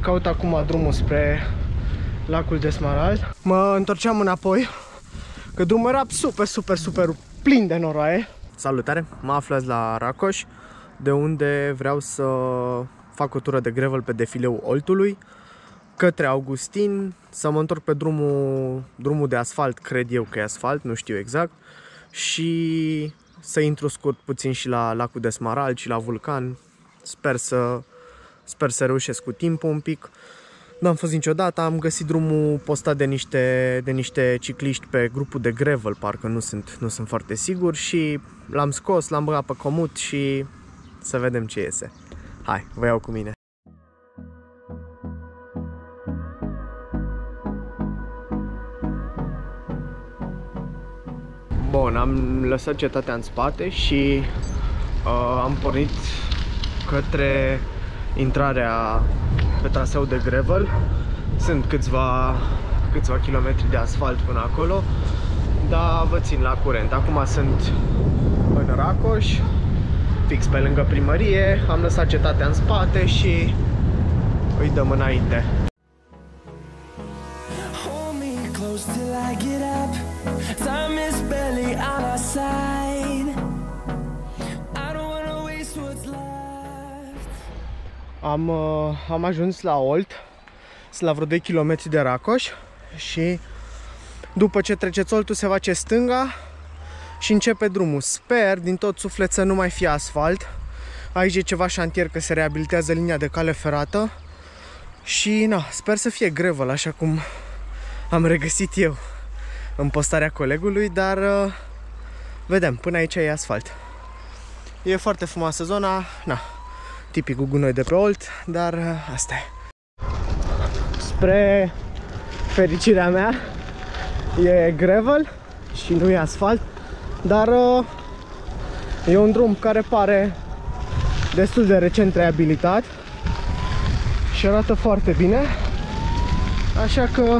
Caut acum drumul spre lacul de Smarald. Mă întorceam înapoi, că drumul era super plin de noroaie. Salutare, mă aflu azi la Racoș, de unde vreau să fac o tură de gravel pe defileul Oltului către Augustin, să mă întorc pe drumul de asfalt, cred eu că e asfalt, nu știu exact, și să intru scurt puțin și la lacul de Smarald și la Vulcan. Sper să reușesc cu timpul un pic. Nu am fost niciodată, am găsit drumul postat de niște cicliști pe grupul de gravel, parcă nu sunt foarte sigur, și l-am scos, l-am băgat pe comut și să vedem ce iese. Hai, vă iau cu mine. Bun, am lăsat cetatea în spate și am pornit către intrarea pe traseul de gravel. Sunt câțiva kilometri de asfalt până acolo, dar vă țin la curent. Acum sunt în Racoș, fix pe lângă primărie. Am lăsat cetatea în spate și îi dăm înainte. Am ajuns la Olt, sunt la vreo 2 km de Racoș și după ce treceți Oltul se face stânga și începe drumul. Sper din tot suflet să nu mai fie asfalt. Aici e ceva șantier, că se reabilitează linia de cale ferată și sper să fie gravel, așa cum am regăsit eu în postarea colegului, dar vedem, până aici e asfalt. E foarte frumoasă zona, tipicul gunoi de pe Olt, dar asta e. Spre fericirea mea e gravel și nu e asfalt, dar e un drum care pare destul de recent reabilitat și arată foarte bine, așa că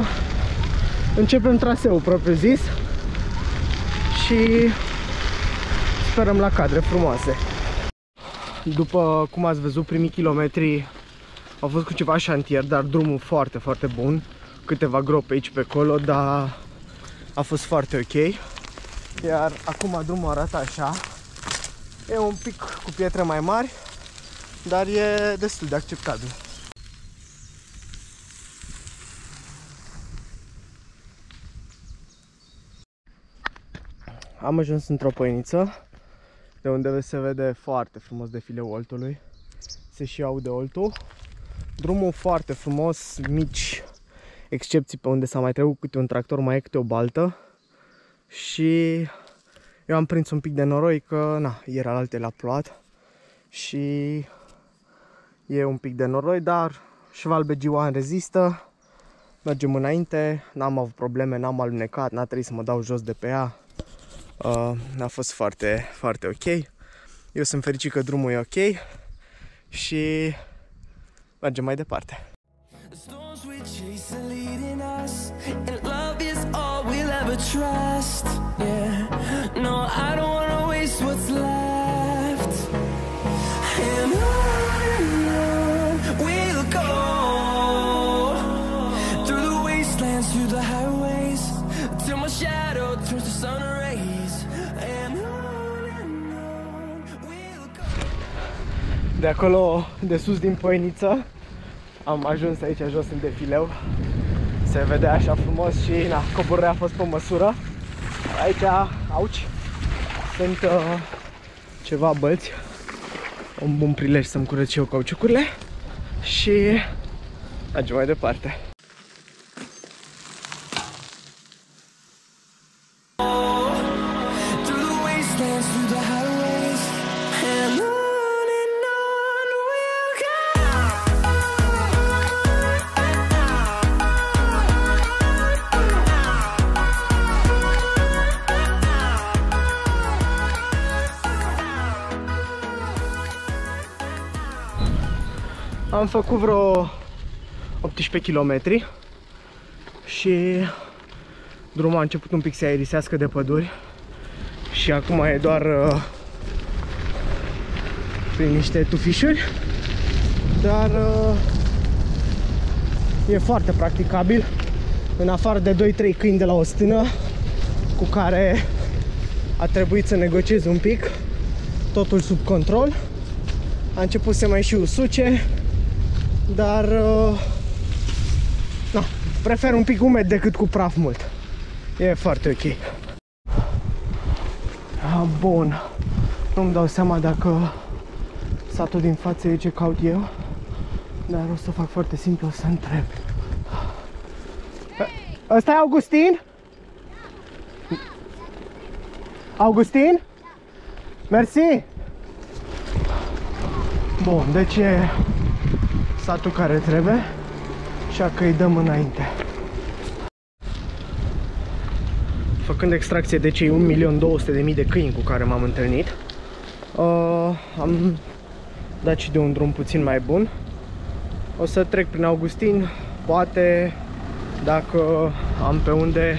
începem traseul propriu zis și sperăm la cadre frumoase. După cum ați văzut, primii kilometri au fost cu ceva șantier, dar drumul foarte bun. Câteva gropi aici pe acolo, dar a fost foarte ok. Iar acum drumul arată așa. E un pic cu pietre mai mari, dar e destul de acceptabil. Am ajuns într-o păiniță, de unde se vede foarte frumos defileul Oltului. Se și aude Oltul. Drumul foarte frumos, mici excepții pe unde s-a mai trecut câte un tractor, mai e câte o baltă. Și eu am prins un pic de noroi că, ieri alaltele a plouat și e un pic de noroi, dar Schwalbe G1 rezistă. Mergem înainte, n-am avut probleme, n-am alunecat, n-a trebuit să mă dau jos de pe ea. A fost foarte ok. Eu sunt fericit că drumul e ok și mergem mai departe. De acolo, de sus din Poieniță, am ajuns aici jos în defileu. Se vede așa frumos și coborârea a fost pe măsură. Aici, sunt ceva bălți. Un bun prilej să-mi curăț și eu cauciucurile și mergem mai departe. Am făcut vreo 18 km și drumul a început un pic să aerisească de păduri și acum e doar prin niște tufișuri, dar E foarte practicabil, în afară de 2-3 câini de la o stână cu care a trebuit să negociez un pic, totul sub control. A început să mai și usuce, dar na, prefer un pic umed decât cu praf mult. E foarte ok. Bun, nu-mi dau seama dacă satul din față e ce caut eu, dar o să fac foarte simplu, o să întreb. Ăsta e Augustin? Augustin? Mersi! Bun, deci e satul care trebuie, așa că îi dăm înainte. Făcând extracție de cei 1.200.000 de câini cu care m-am întâlnit, am dat și de un drum puțin mai bun. O să trec prin Augustin, poate, dacă am pe unde,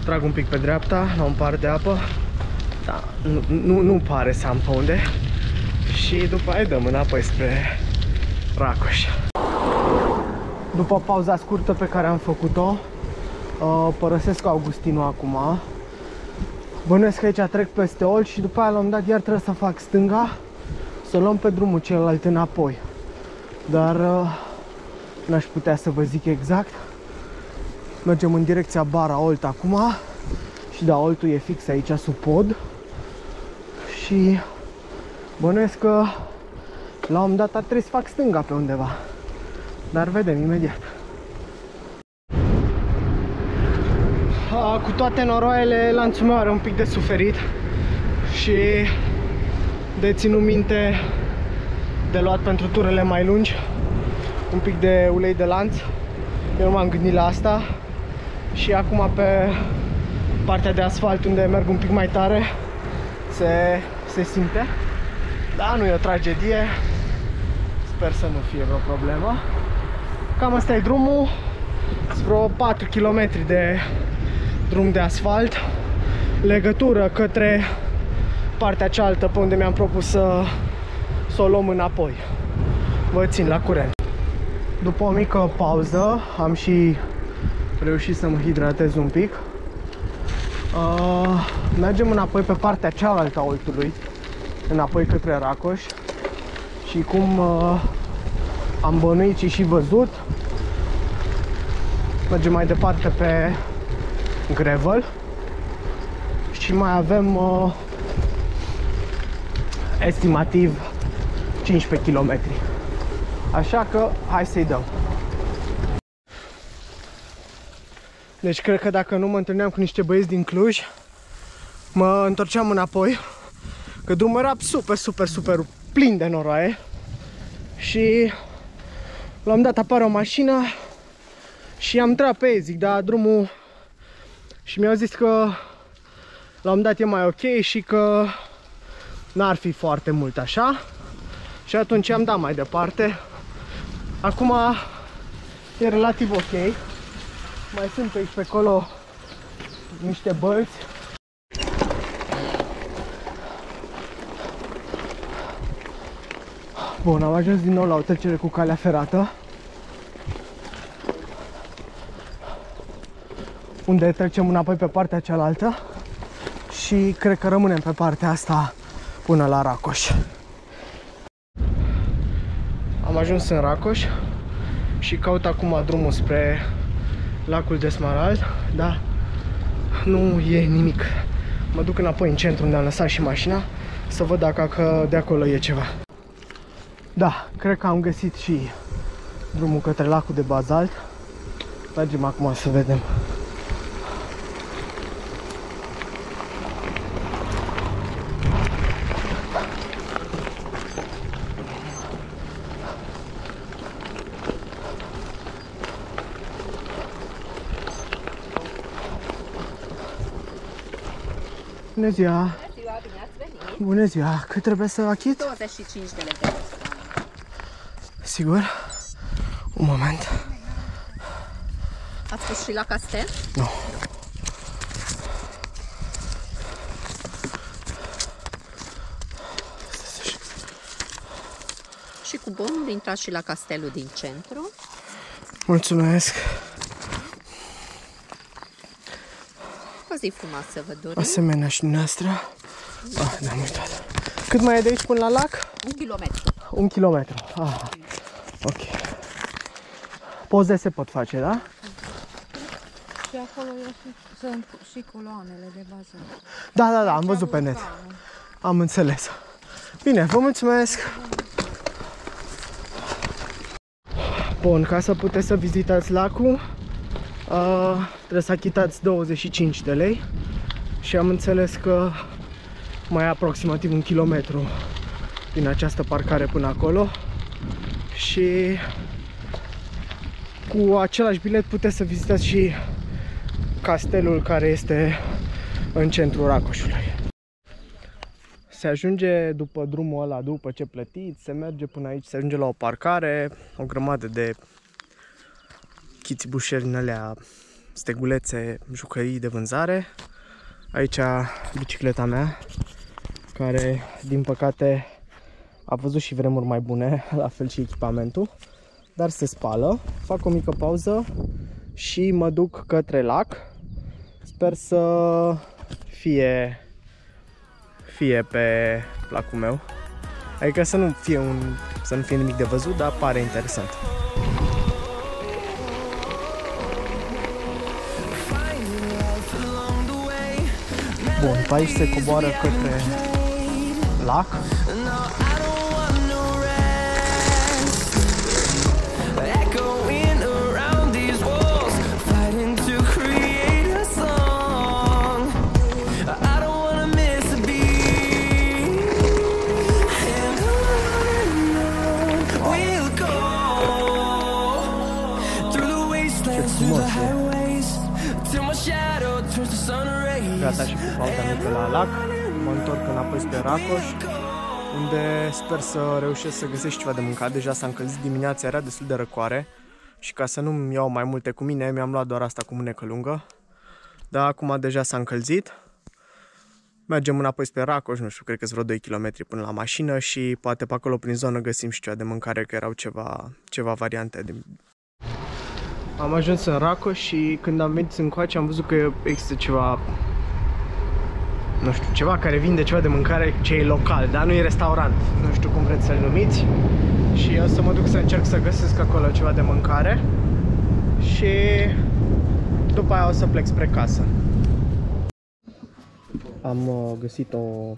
trag un pic pe dreapta, la un par de apă. Da, nu pare să am pe unde. Și după aia dăm înapoi spre Racoș. După pauza scurtă pe care am făcut-o, părăsesc Augustinul acum. Bănuiesc că aici trec peste Olt și după aia la un dat iar trebuie să fac stânga, să luăm pe drumul celălalt înapoi. Dar n-aș putea să vă zic exact. Mergem în direcția Bara Olt acum. Și da, Oltul e fix aici sub pod. Și bănuiesc că la un moment dat ar trebui să fac stânga pe undeva. Dar vedem imediat. Cu toate noroaiele, lanțul meu are un pic de suferit și de ținut minte de luat pentru turele mai lungi un pic de ulei de lanț. Eu nu m-am gândit la asta și acum pe partea de asfalt unde merg un pic mai tare se simte. Da, nu e o tragedie, sper să nu fie vreo problemă. Cam asta e drumul, sunt vreo 4 km de drum de asfalt, legătură către partea cealaltă pe unde mi-am propus să o luăm înapoi. Vă țin la curent. După o mică pauză am și reușit să mă hidratez un pic. Mergem înapoi pe partea cealaltă a Oltului, înapoi către Racoș. Și cum am bănuit și văzut, mergem mai departe pe gravel și mai avem estimativ 15 km. Așa că hai să-i dăm. Deci cred că dacă nu mă întâlneam cu niște băieți din Cluj, mă întorceam înapoi, că drumul era super plin de noroaie. Și la un dat apare o mașină și am intrat pe ei, zic, da, drumul, și mi-au zis că la un dat e mai ok și că n-ar fi foarte mult așa. Și atunci am dat mai departe. Acum e relativ ok. Mai sunt pe aici pe acolo niște bălți. Bun, am ajuns din nou la o trecere cu calea ferată, unde trecem înapoi pe partea cealaltă și cred că rămânem pe partea asta până la Racoș. Am ajuns în Racoș și caut acum drumul spre lacul de Smarald, dar nu e nimic. Mă duc înapoi în centru unde am lăsat și mașina să văd dacă de acolo e ceva. Da, cred că am găsit și drumul către lacul de bazalt. Mergem acum să vedem. Bună ziua! Bună ziua, bine ați venit! Bună ziua! Cât trebuie să achit? 25 de lei. Sigur? Un moment. Ați fost și la castel? Nu. Și cu bonul intrați și la castelul din centru. Mulțumesc. O zi frumoasă, vă dorim. Asemenea și noastră. Ah, ne-am uitat. Cât mai e de aici până la lac? 1 kilometru. 1 kilometru. Ah, ok. Poze se pot face, da? Și acolo sunt și coloanele de bază. Da, am văzut pe net. Am înțeles. Bine, vă mulțumesc. Bun, ca să puteți să vizitați lacul, trebuie să achitați 25 de lei. Și am înțeles că mai e aproximativ 1 kilometru din această parcare până acolo. Și cu același bilet puteți să vizitați și castelul care este în centrul Racoșului. Se ajunge după drumul ăla, după ce plătiți, se merge până aici, se ajunge la o parcare, o grămadă de chițibușeri în alea, stegulețe, jucării de vânzare. Aici bicicleta mea, care din păcate a văzut și vremuri mai bune, la fel și echipamentul, dar se spală. Fac o mică pauză și mă duc către lac. Sper să fie pe placul meu. Adică să nu fie nimic de văzut, dar pare interesant. Bun, pe aici se coboară către lac. Gata și cu pauza mică la lac. Mă întorc înapoi spre Racoș, unde sper să reușesc să găsesc ceva de mâncat. Deja s-a încălzit dimineața, era destul de răcoare și ca să nu-mi iau mai multe cu mine, mi-am luat doar asta cu mânecă lungă. Dar acum deja s-a încălzit. Mergem înapoi spre Racoș, nu știu, cred că-s vreo 2 km până la mașină și poate pe acolo prin zonă găsim și ceva de mâncare, că erau ceva variante de... Am ajuns în Racoș și când am venit încoace am văzut că există ceva, nu știu, ceva care vinde ceva de mâncare ce e local, dar nu e restaurant, nu știu cum vreți să-l numiți. Și o să mă duc să încerc să găsesc acolo ceva de mâncare și după aia o să plec spre casă. Am găsit o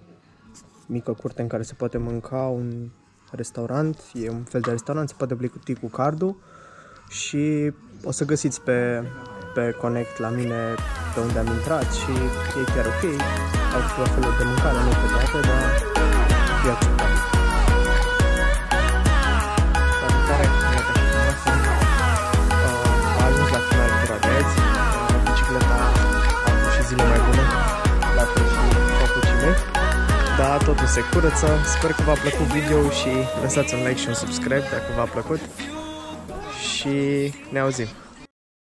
mică curte în care se poate mânca, un restaurant, e un fel de restaurant, se poate plăti cu cardul. Și o să găsiți pe Connect la mine pe unde am intrat și e chiar ok. Au ceva feluri de mâncare, nu pe toate, dar e acceptabil. Salutare, iată și frumoasă. A ajuns la final de Radeț. Bicicleta a avut și zile mai bune, la fel și papucii mei. Dar totul se curăță. Sper că v-a plăcut video și lăsați un like și un subscribe dacă v-a plăcut. Și ne auzim!